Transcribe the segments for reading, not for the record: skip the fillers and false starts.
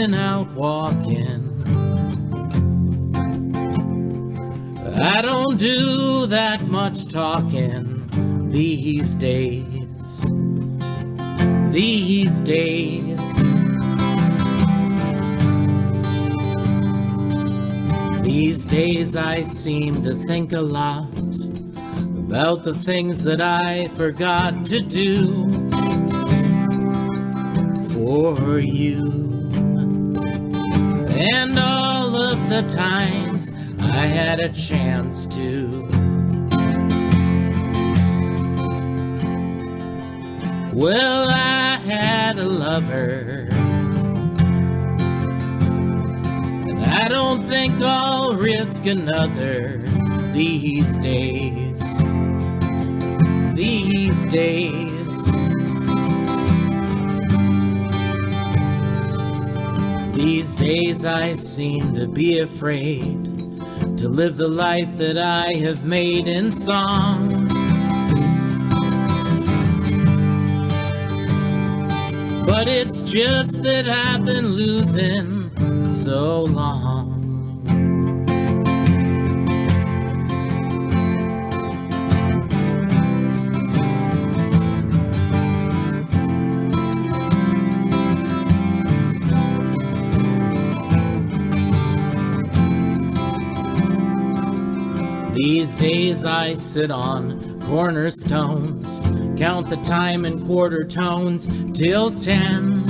been out walking. I don't do that much talking these days. These days. These days I seem to think a lot about the things that I forgot to do for you. And all of the times I had a chance to. Well, I had a lover, and I don't think I'll risk another these days. These days. These days I seem to be afraid to live the life that I have made in song. But it's just that I've been losing so long. These days I sit on cornerstones, count the time in quarter tones till 10,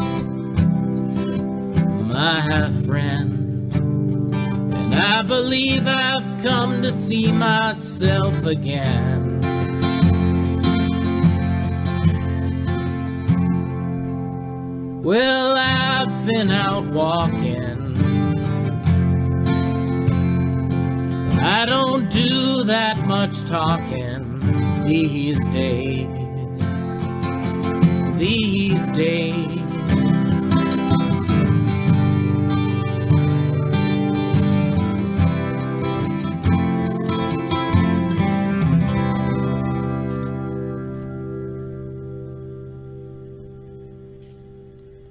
my friend. And I believe I've come to see myself again. Well, I've been out walking. I don't do that much talking these days. These days.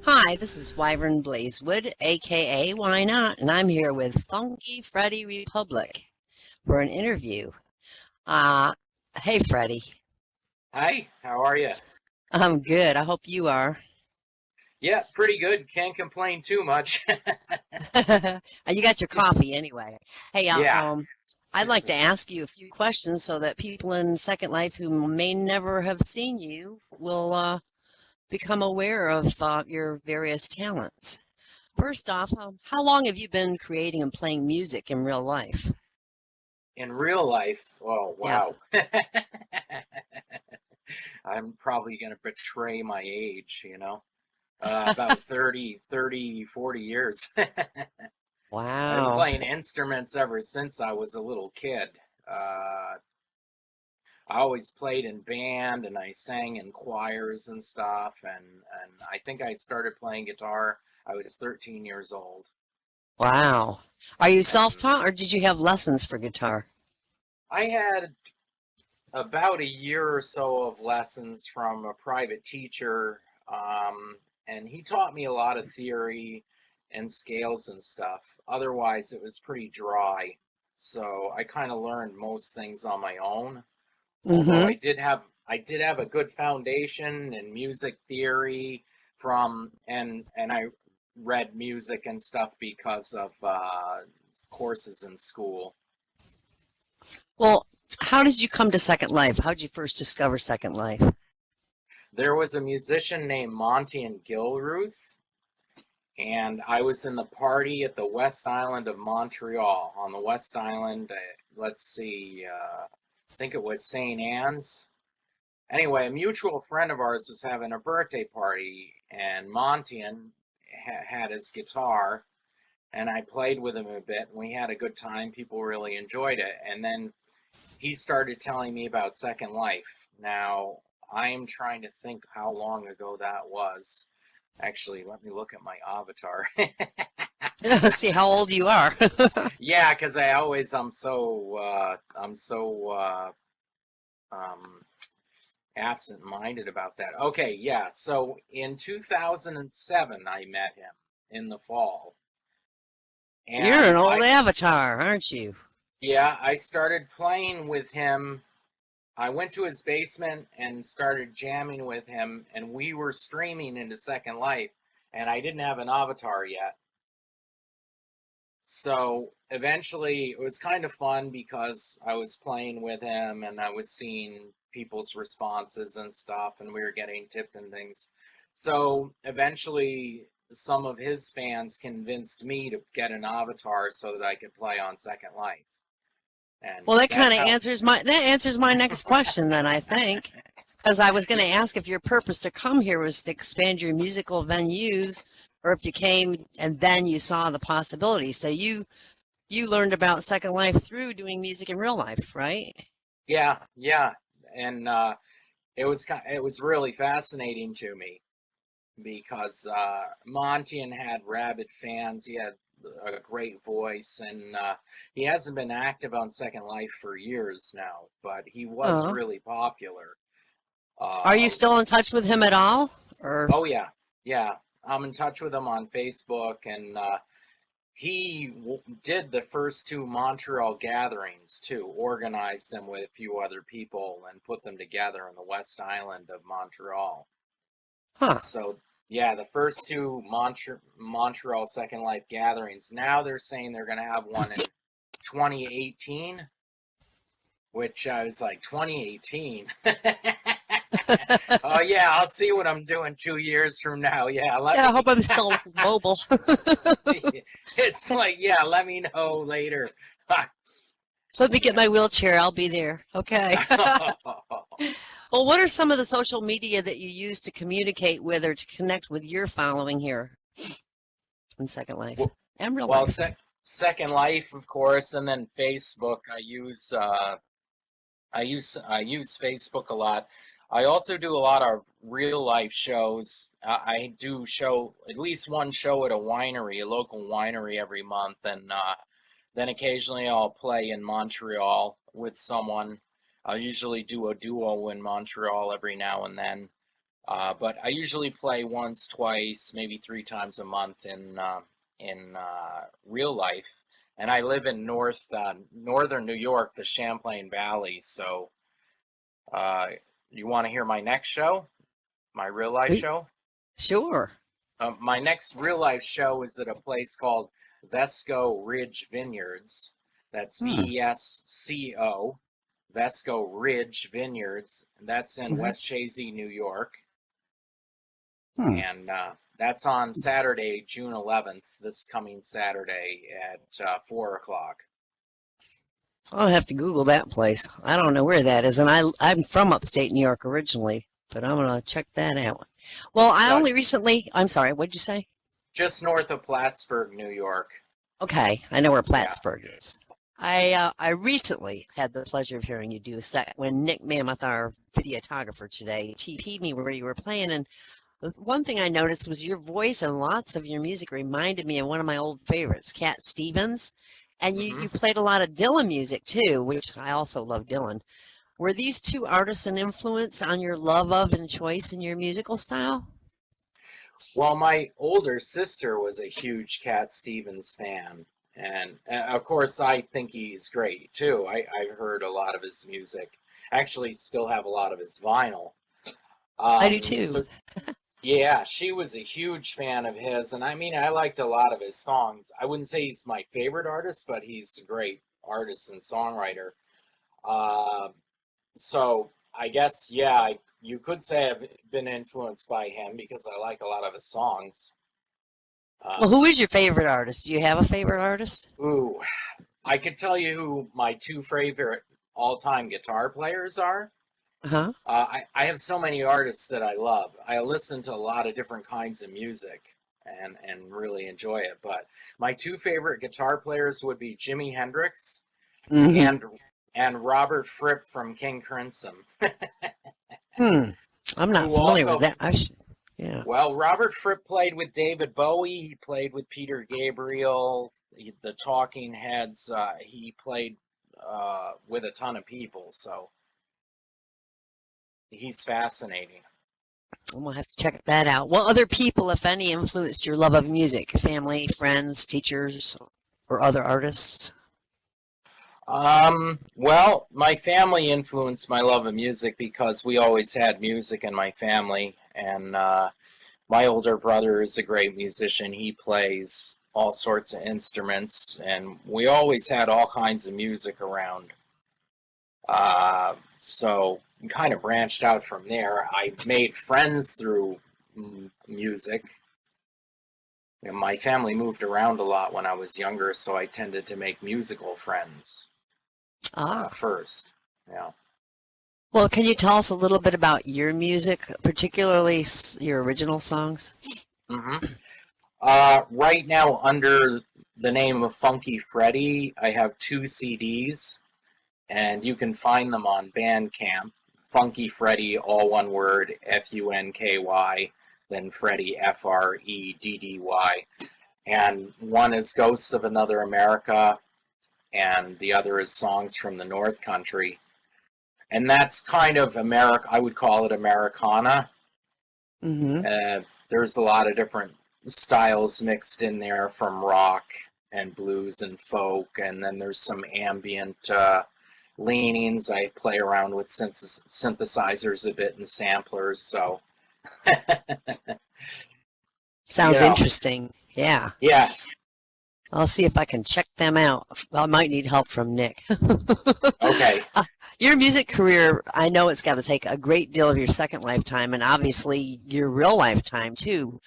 Hi, this is Wyvern Blazewood, aka Why Not, and I'm here with Funky Freddy Republic for an interview. Hey Freddy. Hi, how are you? I'm good. I hope you are. Yeah, pretty good. Can't complain too much. You got your coffee anyway. Hey, Yeah. I'd like to ask you a few questions so that people in Second Life who may never have seen you will become aware of your various talents. First off, how long have you been creating and playing music in real life? In real life, oh, Yeah. wow. I'm probably going to betray my age, you know. About 40 years. I've been Wow. playing instruments ever since I was a little kid. I always played in band and I sang in choirs and stuff. And I think I started playing guitar. I was 13 years old. Wow. Are you And self-taught or did you have lessons for guitar? I had about a year or so of lessons from a private teacher. And he taught me a lot of theory and scales and stuff. Otherwise, it was pretty dry. So I kind of learned most things on my own. Although Mm-hmm. I did have a good foundation in music theory from and I read music and stuff because of courses in school. Well, how did you come to Second Life? How did you first discover Second Life? There was a musician named Monty and Gilruth, and I was in the party at the West Island of Montreal. On the West Island, let's see, I think it was St. Anne's. Anyway, a mutual friend of ours was having a birthday party, and Montian had his guitar, and I played with him a bit, and we had a good time. People really enjoyed it. And then he started telling me about Second Life. Now, I'm trying to think how long ago that was. Actually, let me look at my avatar. See how old you are. Yeah, because I'm so absent-minded about that. Okay, yeah. So in 2007, I met him, in the fall. You're an And old avatar, aren't you? yeah, I started playing with him. I went to his basement and started jamming with him, and we were streaming into Second Life, and I didn't have an avatar yet. So eventually it was kind of fun because I was playing with him and I was seeing people's responses and stuff, and we were getting tipped and things. So eventually some of his fans convinced me to get an avatar so that I could play on Second Life. And Well, that kind that's of how. answers my next question then, I think. Because I was going to ask if your purpose to come here was to expand your musical venues, or if you came and then you saw the possibilities. So you learned about Second Life through doing music in real life, right? Yeah, yeah. And it was really fascinating to me because Montian had rabid fans. He had a great voice, and he hasn't been active on Second Life for years now, but he was Oh. really popular. Are you still in touch with him at all? Or Oh yeah, yeah. I'm in touch with him on Facebook, and he did the first two Montreal gatherings too, organized them with a few other people and put them together in the West Island of Montreal. huh? So yeah, the first two Montreal Second Life gatherings. Now they're saying they're going to have one in 2018, which I was like, 2018. Oh yeah, I'll see what I'm doing 2 years from now. Yeah, Yeah, I hope I'm still mobile. It's like, yeah, let me know later. So let me get my wheelchair. I'll be there. Okay. Well, what are some of the social media that you use to communicate with or to connect with your following here in Second Life and real Well, life? Second Life, of course, and then Facebook. I use Facebook a lot. I also do a lot of real life shows. I do show at least one show at a winery, a local winery every month, and then occasionally I'll play in Montreal with someone. I'll usually do a duo in Montreal every now and then. But I usually play once, twice, maybe 3 times a month in real life. And I live in northern New York, the Champlain Valley. So, you want to hear my next show, my real life show? Sure. My next real life show is at a place called Vesco Ridge Vineyards. That's VESCO, Vesco Ridge Vineyards. That's in West Chazy, New York. And that's on Saturday, June 11th, this coming Saturday at 4 o'clock. I'll have to Google that place. I don't know where that is, and I'm from upstate New York originally, but I'm gonna check that out. Well, It's I only recently. I'm sorry. What'd you say? just north of Plattsburgh, New York. Okay, I know where Yeah. Plattsburgh is. I recently had the pleasure of hearing you do a set when Nick Mammoth, our videographer today, TP'd me where you were playing, and the one thing I noticed was your voice and lots of your music reminded me of one of my old favorites, Cat Stevens. And you played a lot of Dylan music too, which I also love Dylan. Were these two artists an influence on your love of and choice in your musical style? Well, my older sister was a huge Cat Stevens fan. And of course, I think he's great too. I've heard a lot of his music. Actually, still have a lot of his vinyl. I do too. So, yeah, she was a huge fan of his. And I mean, I liked a lot of his songs. I wouldn't say he's my favorite artist, but he's a great artist and songwriter. Uh, so I guess, yeah, you could say I've been influenced by him because I like a lot of his songs. Well, who is your favorite artist? Do you have a favorite artist? Ooh, I could tell you who my two favorite all-time guitar players are. Uh-huh. I have so many artists that I love. I listen to a lot of different kinds of music and really enjoy it. But my two favorite guitar players would be Jimi Hendrix and Robert Fripp from King Crimson. I'm not Who familiar also, with that. Yeah. well, Robert Fripp played with David Bowie. He played with Peter Gabriel, the Talking Heads. He played with a ton of people. So he's fascinating. We'll have to check that out. What other people, if any, influenced your love of music? Family, friends, teachers, or other artists? Well, my family influenced my love of music because we always had music in my family, and my older brother is a great musician. He plays all sorts of instruments, and we always had all kinds of music around. So kind of branched out from there. I made friends through music. You know, my family moved around a lot when I was younger, so I tended to make musical friends first. Yeah. Well, can you tell us a little bit about your music, particularly your original songs? Mm-hmm. Right now, under the name of Funky Freddy, I have 2 CDs, and you can find them on Bandcamp. Funky Freddy, all one word, Funky, then Freddy, Freddy. And one is Ghosts of Another America, and the other is Songs from the North Country. And that's kind of I would call it Americana. Mm-hmm. There's a lot of different styles mixed in there, from rock and blues and folk, and then there's some ambient leanings. I play around with synthesizers a bit and samplers, so Sounds you know. interesting. Yeah. Yeah. I'll see if I can check them out. I might need help from Nick. Okay. Your music career, I know it's got to take a great deal of your second lifetime and obviously your real lifetime too.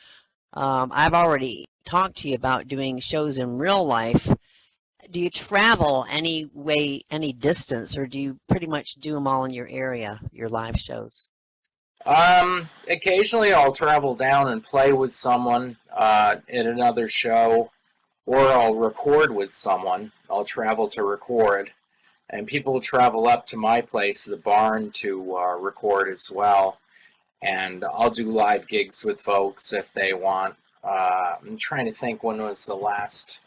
I've already talked to you about doing shows in real life. Do you travel any way, any distance, or do you pretty much do them all in your area, your live shows? Occasionally I'll travel down and play with someone at another show, or I'll record with someone. I'll travel to record, and people travel up to my place, the barn, to record as well. And I'll do live gigs with folks if they want. I'm trying to think when was the last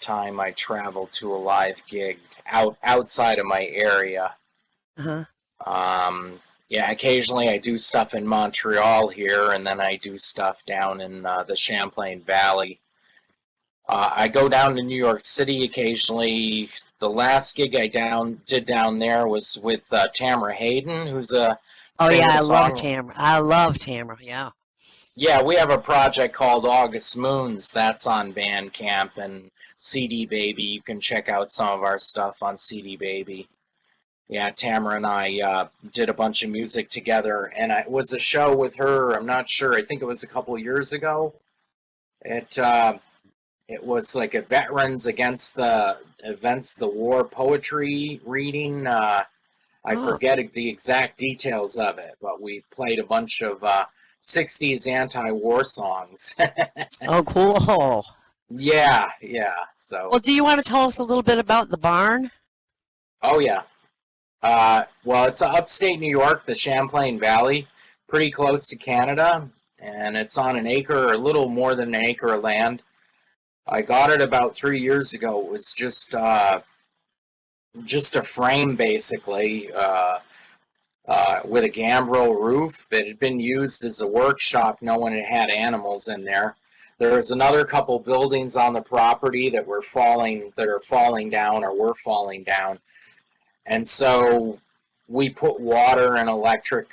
time I traveled to a live gig outside of my area. Uh-huh. Yeah, occasionally I do stuff in Montreal here, and then I do stuff down in the Champlain Valley. I go down to New York City occasionally. The last gig I did down there was with Tamara Hayden, who's a Oh yeah, I love singer-songwriter. Tamara. I love Tamara. Yeah. Yeah, we have a project called August Moons. That's on Bandcamp and CD Baby. You can check out some of our stuff on CD Baby. Yeah, Tamara and I did a bunch of music together, and it was a show with her. I'm not sure. I think it was a couple years ago. It was like a Veterans Against the War poetry reading. I forget the exact details of it, but we played a bunch of 60s anti-war songs. Oh, cool. Yeah. So. Well, do you want to tell us a little bit about the barn? Oh yeah. Well, it's upstate New York, the Champlain Valley, pretty close to Canada, and it's on an acre, or a little more than an acre of land. I got it about 3 years ago. It was just a frame, basically, with a gambrel roof. It had been used as a workshop. No one had animals in there. There was another couple buildings on the property that are falling down, or were falling down. And so we put water and electric.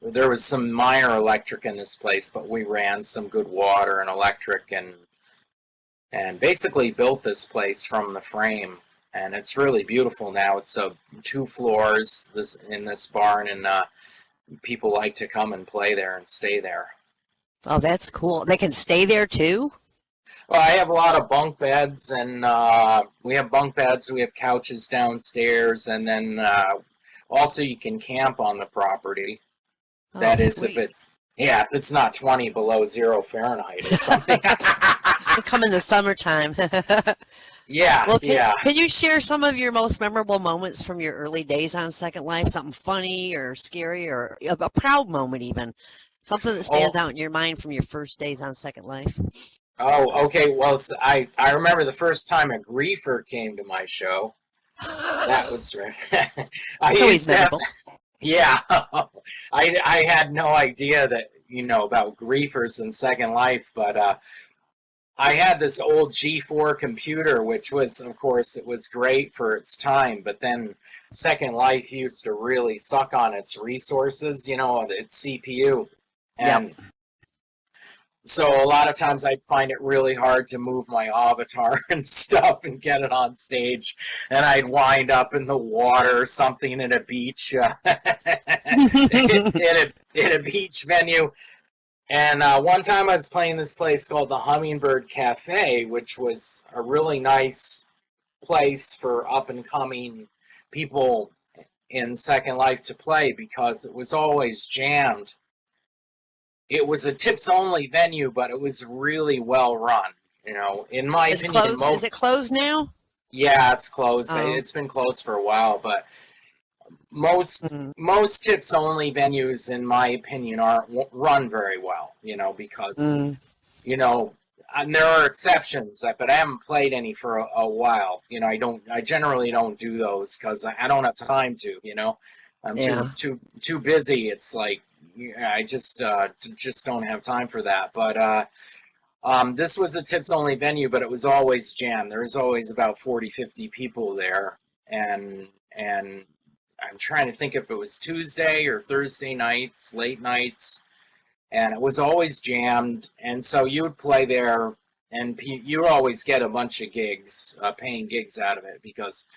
There was some minor electric in this place, but we ran some good water and electric, and basically built this place from the frame. And it's really beautiful now. It's 2 floors in this barn, and people like to come and play there and stay there. Oh, that's cool. They can stay there too? Well, I have a lot of bunk beds, and we have bunk beds. We have couches downstairs, and then also you can camp on the property. Oh, That is, sweet. if it's not 20 below 0 Fahrenheit or something. They'll come in the summertime. Yeah, Well, yeah. can you share some of your most memorable moments from your early days on Second Life? Something funny or scary or a proud moment even? Something that stands out in your mind from your first days on Second Life? Oh, okay. Well, I remember the first time a griefer came to my show. That was That's always memorable. Yeah, I had no idea that, about griefers in Second Life, but I had this old G4 computer, which was, of course, it was great for its time, but then Second Life used to really suck on its resources, its CPU. Yep. And so a lot of times I'd find it really hard to move my avatar and stuff and get it on stage, and I'd wind up in the water or something in a beach, in a beach venue. And one time I was playing this place called the Hummingbird Cafe, which was a really nice place for up-and-coming people in Second Life to play because it was always jammed. It was a tips-only venue, but it was really well run. In my opinion, Is it closed now? Yeah, it's closed. Oh. It's been closed for a while, but most tips-only venues, in my opinion, aren't run very well. Because and there are exceptions, but I haven't played any for a while. I generally don't do those because I don't have time to. I'm too busy. It's like I just don't have time for that. But this was a tips only venue, but it was always jammed. There was always about 40, 50 people there, and I'm trying to think if it was Tuesday or Thursday nights, late nights. And it was always jammed, and so you would play there, and you always get a bunch of gigs, paying gigs out of it, because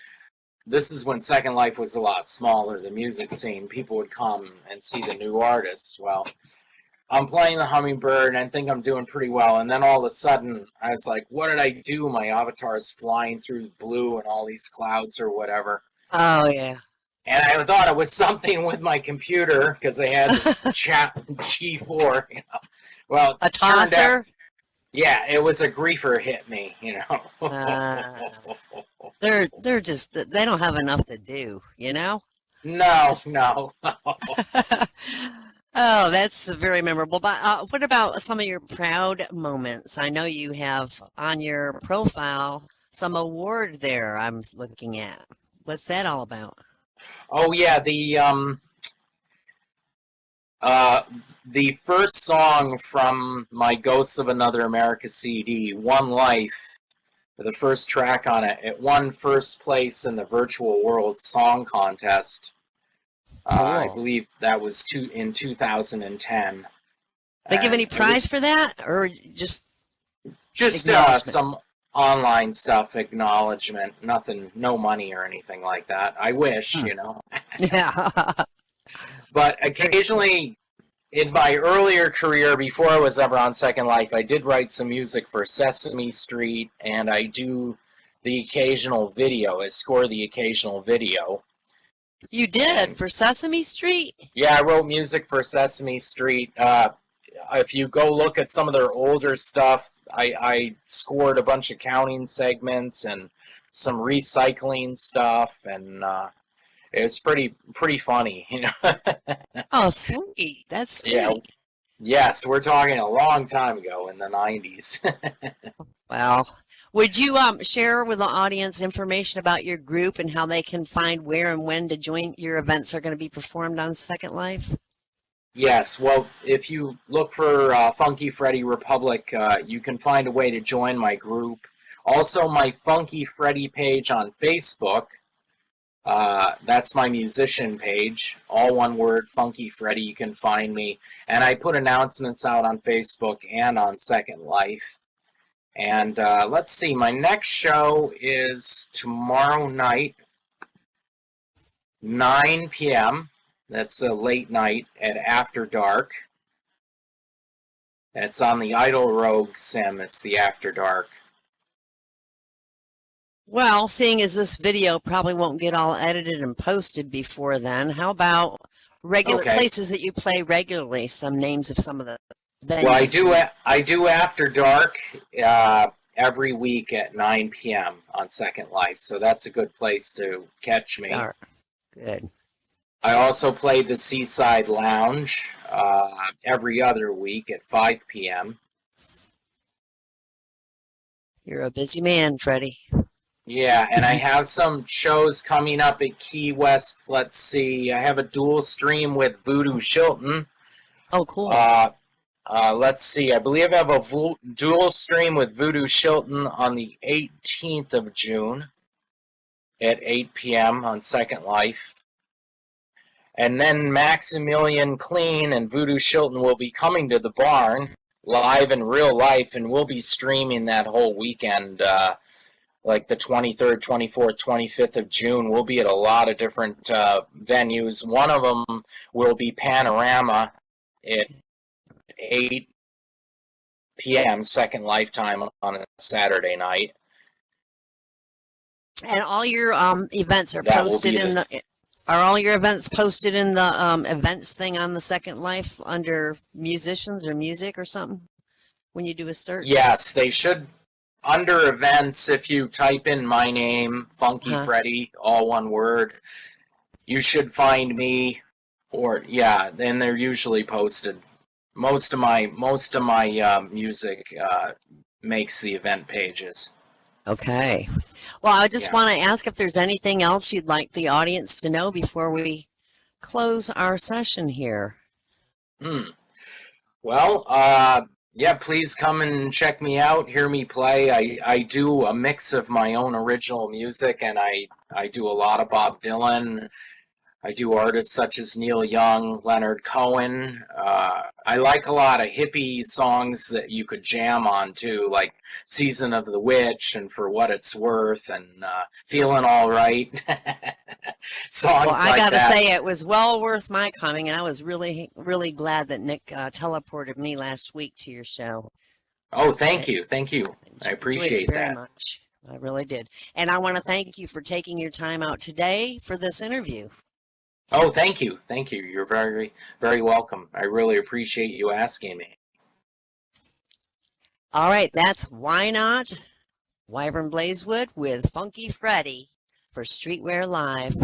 this is when Second Life was a lot smaller, the music scene. People would come and see the new artists. Well, I'm playing the Hummingbird, and I think I'm doing pretty well, and then all of a sudden, I was like, what did I do? My avatar's flying through blue and all these clouds or whatever. Oh, yeah. And I thought it was something with my computer because I had this G4, Well, a tosser? Yeah, it was a griefer hit me, They're just, they don't have enough to do, No. Oh, that's very memorable. But what about some of your proud moments? I know you have on your profile some award there I'm looking at. What's that all about? Oh yeah, the first song from my Ghosts of Another America CD, One Life, the first track on it, it won first place in the Virtual World Song Contest. Cool. I believe that was in 2010. They give any prize for that, or just some online stuff, acknowledgement, nothing, no money or anything like that. I wish, Yeah. But occasionally, in my earlier career, before I was ever on Second Life, I did write some music for Sesame Street, and I do the occasional video. I score the occasional video. You did for Sesame Street? Yeah, I wrote music for Sesame Street. If you go look at some of their older stuff, I scored a bunch of counting segments and some recycling stuff, and it was pretty funny, Oh, sweet. That's sweet. Yeah. Yes, we're talking a long time ago in the 90s. Wow. Would you share with the audience information about your group and how they can find where and when to join your events are going to be performed on Second Life? Yes, well, if you look for Funky Freddy Republic, you can find a way to join my group. Also, my Funky Freddy page on Facebook. That's my musician page. All one word, Funky Freddy. You can find me. And I put announcements out on Facebook and on Second Life. And let's see, my next show is tomorrow night, 9 p.m. That's a late night at After Dark. It's on the Idle Rogue sim. It's the After Dark. Well, seeing as this video probably won't get all edited and posted before then, how about regular places that you play regularly? Some names of some of the venues. Well, I do After Dark every week at 9 p.m. on Second Life, so that's a good place to catch me. Good. I also play the Seaside Lounge every other week at 5 p.m. You're a busy man, Freddie. Yeah, and I have some shows coming up at Key West. Let's see. I have a dual stream with Voodoo Shilton. Oh, cool. Let's see. I believe I have a dual stream with Voodoo Shilton on the 18th of June at 8 p.m. on Second Life. And then Maximilian Clean and Voodoo Shilton will be coming to the barn live in real life, and we'll be streaming that whole weekend. Like the 23rd, 24th, 25th of June. We'll be at a lot of different venues. One of them will be Panorama at 8 p.m. Second Lifetime on a Saturday night. And all your events are That will posted be in the. Are all your events posted in the events thing on the Second Life under musicians or music or something when you do a search? Yes, they should. Under events, if you type in my name, Funky Freddy, all one word, you should find me. Or yeah, then they're usually posted. Most of my music makes the event pages. Okay. Well, I just want to ask if there's anything else you'd like the audience to know before we close our session here. Well, yeah, please come and check me out, hear me play. I do a mix of my own original music, and I do a lot of Bob Dylan. I do artists such as Neil Young, Leonard Cohen. I like a lot of hippie songs that you could jam on too, like Season of the Witch and For What It's Worth and Feeling All Right. Songs well, I like gotta that. say it was well worth my coming, and I was really, really glad that Nick teleported me last week to your show. Oh, thank you. Thank you. I appreciate very that. much. I really did. And I want to thank you for taking your time out today for this interview. Oh, thank you. Thank you. You're very, very welcome. I really appreciate you asking me. All right, that's Why Not? Wyvern Blazewood with Funky Freddy for Streetwear Live.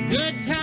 Good times.